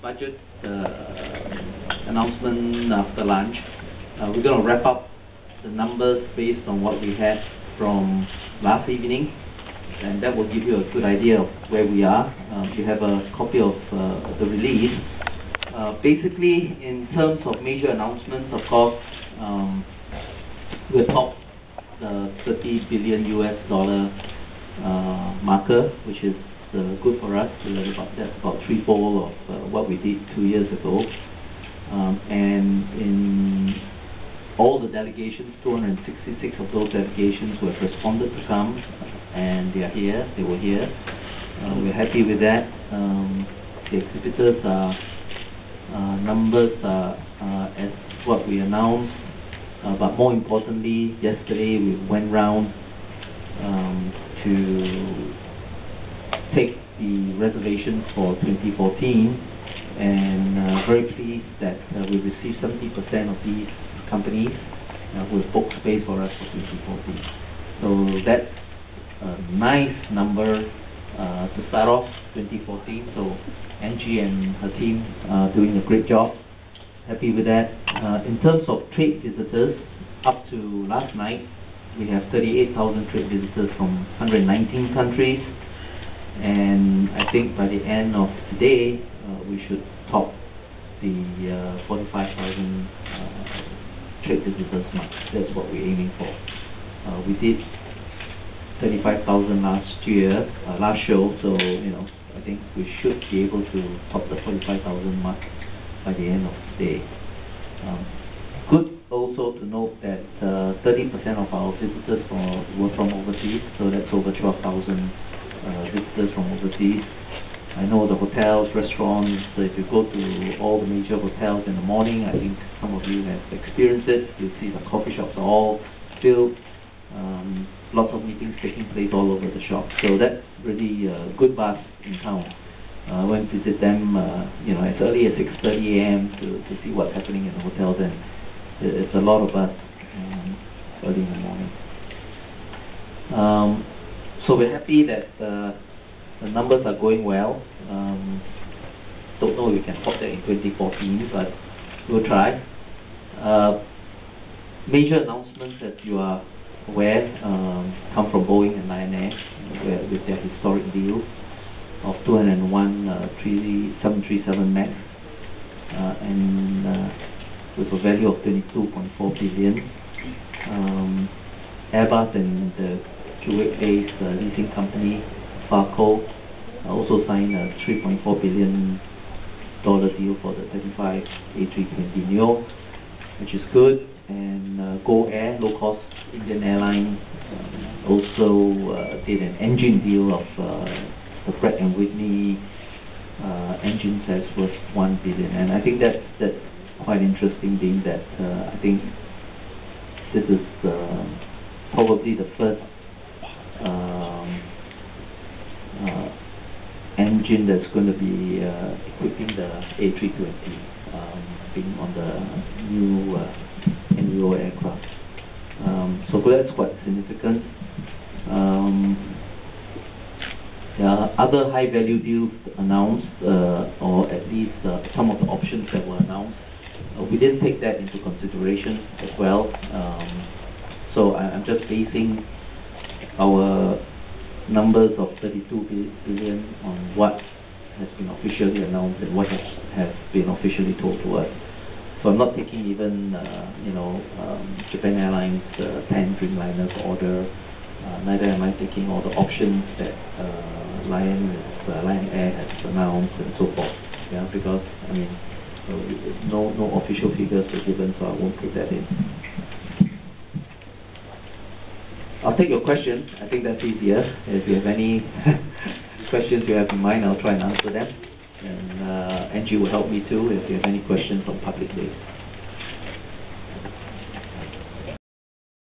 budget announcement after lunch. We're going to wrap up the numbers based on what we had from last evening, and that will give you a good idea of where we are. You have a copy of the release. Basically, in terms of major announcements, of course, we're top the $30 billion marker, which is good for us. That's about threefold of what we did 2 years ago. And in all the delegations, 266 of those delegations who have responded to come, and they are here, they were here. We're happy with that. The exhibitors numbers are as what we announced, but more importantly, yesterday we went round to take the reservations for 2014, and very pleased that we received 70% of these companies who have booked space for us for 2014. So that's a nice number to start off 2014. So Angie and her team are doing a great job. Happy with that. In terms of trade visitors, up to last night, we have 38,000 trade visitors from 119 countries, and I think by the end of today, we should top the 45,000 trade visitors mark. That's what we're aiming for. We did 35,000 last year, last show, so I think we should be able to top the 45,000 mark by the end of today. Good also to note that 30% of our visitors were from overseas, so that's over 12,000 visitors from overseas. I know the hotels, restaurants, so if you go to all the major hotels in the morning, I think some of you have experienced it. You see the coffee shops are all filled, lots of meetings taking place all over the shop. So that's really a good buzz in town. I went to visit them as early as 6:30 a.m. to see what's happening in the hotels, and it's a lot of buzz early in the morning. So we're happy that the numbers are going well. Don't know if we can top that in 2014, but we'll try. Major announcements that you are aware come from Boeing and Lion Air with their historic deals of 201 737 MAX and with a value of 22.4 billion. Airbus and the Kuwait-based leasing company Farco also signed a $3.4 billion deal for the 35 A320neo, which is good. And Go Air, low-cost Indian airline, also did an engine deal of the Pratt & Whitney engine sets worth $1 billion. And I think that's quite interesting, being that I think this is probably the first engine that's going to be equipping the A320, being on the new NEO aircraft. So that's quite significant. There are other high-value deals announced, or at least some of the options that were announced. We didn't take that into consideration as well. So I'm just basing our numbers of 32 billion on what has been officially announced and what has been officially told to us. So I'm not taking even Japan Airlines 10 Dreamliners order. Neither am I taking all the options that Lion Air has announced and so forth. Yeah, because no official figures were given, so I won't put that in. I'll take your questions. I think that's easier. If you have any questions you have in mind, I'll try and answer them. And Angie will help me too if you have any questions on public base.